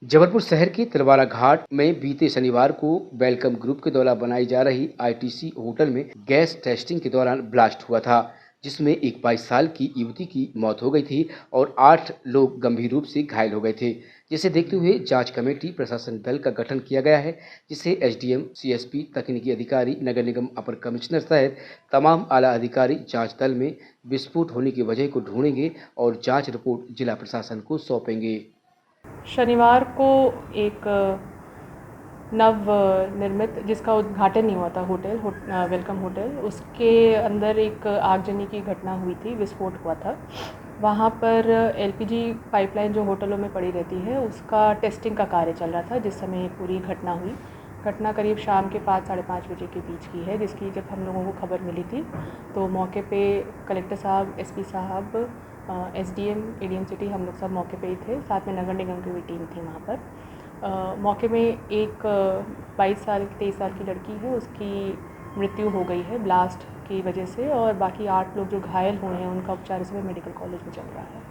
जबलपुर शहर के तलवारा घाट में बीते शनिवार को वेलकम ग्रुप के द्वारा बनाई जा रही आईटीसी होटल में गैस टेस्टिंग के दौरान ब्लास्ट हुआ था, जिसमें एक 22 साल की युवती की मौत हो गई थी और 8 लोग गंभीर रूप से घायल हो गए थे। जिसे देखते हुए जांच कमेटी प्रशासन दल का गठन किया गया है, जिसे एसडीएम, सीएसपी, तकनीकी अधिकारी, नगर निगम अपर कमिश्नर सहित तमाम आला अधिकारी जांच दल में विस्फोट होने की वजह को ढूंढेंगे और जांच रिपोर्ट जिला प्रशासन को सौंपेंगे। शनिवार को एक नव निर्मित जिसका उद्घाटन नहीं हुआ था वेलकम होटल, उसके अंदर एक आगजनी की घटना हुई थी, विस्फोट हुआ था। वहाँ पर एलपीजी पाइपलाइन जो होटलों में पड़ी रहती है उसका टेस्टिंग का कार्य चल रहा था जिस समय पूरी घटना हुई। घटना करीब शाम के 5 साढ़े 5 बजे के बीच की है, जिसकी जब हम लोगों को खबर मिली थी तो मौके पे कलेक्टर साहब, एसपी साहब, एसडीएम, एडीएम सिटी हम लोग सब मौके पे ही थे। साथ में नगर निगम की भी टीम थी वहाँ पर। मौके में एक 22 साल 23 साल की लड़की है, उसकी मृत्यु हो गई है ब्लास्ट की वजह से, और बाकी 8 लोग जो घायल हुए हैं उनका उपचार इस समय मेडिकल कॉलेज में चल रहा है।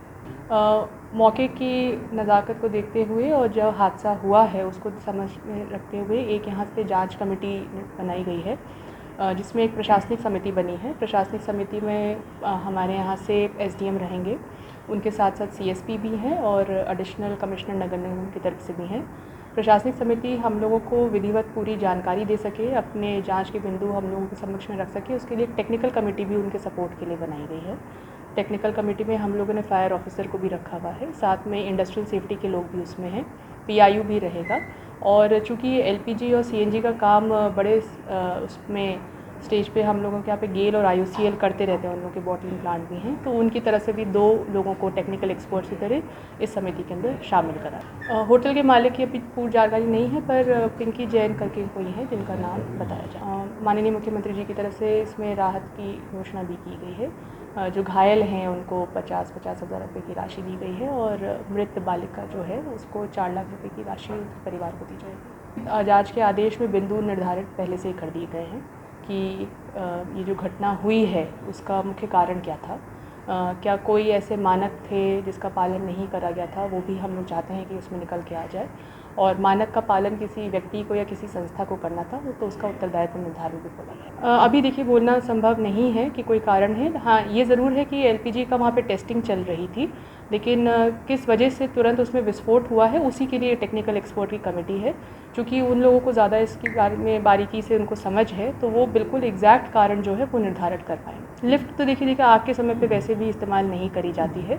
मौके की नज़ाकत को देखते हुए और जो हादसा हुआ है उसको समझ में रखते हुए एक यहाँ से जांच कमेटी बनाई गई है, जिसमें एक प्रशासनिक समिति बनी है। प्रशासनिक समिति में हमारे यहाँ से एसडीएम रहेंगे, उनके साथ साथ सीएसपी भी हैं और एडिशनल कमिश्नर नगर निगम की तरफ से भी हैं। प्रशासनिक समिति हम लोगों को विधिवत पूरी जानकारी दे सके, अपने जांच के बिंदु हम लोगों के समक्ष में रख सके, उसके लिए एक टेक्निकल कमेटी भी उनके सपोर्ट के लिए बनाई गई है। टेक्निकल कमेटी में हम लोगों ने फायर ऑफिसर को भी रखा हुआ है, साथ में इंडस्ट्रियल सेफ्टी के लोग भी उसमें हैं, पीआईयू भी रहेगा। और चूँकि एलपीजी और सीएनजी का काम बड़े उसमें स्टेज पे हम लोगों के यहाँ पे गेल और आईओसीएल करते रहते हैं, उन लोगों के बॉटलिंग प्लांट भी हैं, तो उनकी तरफ से भी 2 लोगों को टेक्निकल एक्सपर्ट्स की तरह इस समिति के अंदर शामिल करा। होटल के मालिक की अभी पूरी जानकारी नहीं है, पर पिंकी जैन करके कोई है जिनका नाम बताया जाए। माननीय मुख्यमंत्री जी की तरफ से इसमें राहत की घोषणा भी की गई है। जो घायल हैं उनको 50-50 हज़ार रुपये की राशि दी गई है और मृत बालिका जो है उसको 4 लाख रुपये की राशि परिवार को दी जाएगी। जांच के आदेश में बिंदु निर्धारित पहले से ही कर दिए गए हैं कि ये जो घटना हुई है उसका मुख्य कारण क्या था। क्या कोई ऐसे मानक थे जिसका पालन नहीं करा गया था, वो भी हम लोग चाहते हैं कि उसमें निकल के आ जाए, और मानक का पालन किसी व्यक्ति को या किसी संस्था को करना था तो उसका उत्तरदायित्व निर्धारण भी बोला है। अभी देखिए बोलना संभव नहीं है कि कोई कारण है। हाँ, ये ज़रूर है कि एलपीजी का वहाँ पे टेस्टिंग चल रही थी, लेकिन किस वजह से तुरंत उसमें विस्फोट हुआ है उसी के लिए टेक्निकल एक्सपर्ट की कमेटी है। चूँकि उन लोगों को ज़्यादा इसके बारे में बारीकी से उनको समझ है तो वो बिल्कुल एग्जैक्ट कारण जो है वो निर्धारित कर पाएंगे। लिफ्ट तो देखिए आग के समय पे वैसे भी इस्तेमाल नहीं करी जाती है,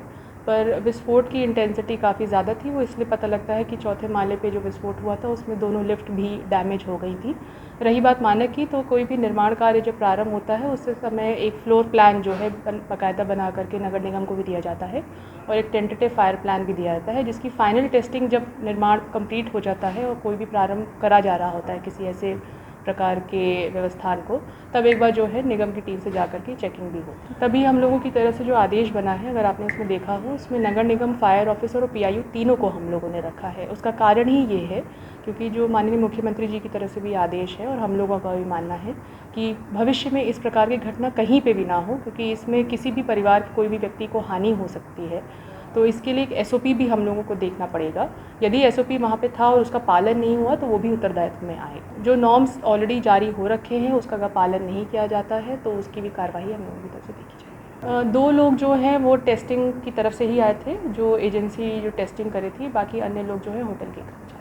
पर विस्फोट की इंटेंसिटी काफ़ी ज़्यादा थी, वो इसलिए पता लगता है कि चौथे माले पे जो विस्फोट हुआ था उसमें दोनों लिफ्ट भी डैमेज हो गई थी। रही बात मानक की, तो कोई भी निर्माण कार्य जब प्रारंभ होता है उस समय एक फ्लोर प्लान जो है बाकायदा बना करके नगर निगम को भी दिया जाता है और एक टेंटेटिव फायर प्लान भी दिया जाता है, जिसकी फाइनल टेस्टिंग जब निर्माण कंप्लीट हो जाता है और कोई भी प्रारंभ करा जा रहा होता है किसी ऐसे प्रकार के व्यवस्थान को, तब एक बार जो है निगम की टीम से जाकर के चेकिंग भी हो। तभी हम लोगों की तरफ से जो आदेश बना है, अगर आपने उसमें देखा हो, उसमें नगर निगम, फायर ऑफिसर और पीआईयू तीनों को हम लोगों ने रखा है। उसका कारण ही ये है क्योंकि जो माननीय मुख्यमंत्री जी की तरफ से भी आदेश है और हम लोगों का भी मानना है कि भविष्य में इस प्रकार की घटना कहीं पे भी ना हो, क्योंकि इसमें किसी भी परिवार के कोई भी व्यक्ति को हानि हो सकती है। तो इसके लिए एक एसओपी भी हम लोगों को देखना पड़ेगा। यदि एसओपी वहाँ पे था और उसका पालन नहीं हुआ तो वो भी उत्तरदायित्व में आएगा। जो नॉर्म्स ऑलरेडी जारी हो रखे हैं उसका अगर पालन नहीं किया जाता है तो उसकी भी कार्रवाई हम लोगों की तरफ से देखी जाएगी। 2 लोग जो हैं वो टेस्टिंग की तरफ से ही आए थे, जो एजेंसी जो टेस्टिंग करे थी, बाकी अन्य लोग जो है होटल के कर्मचारी।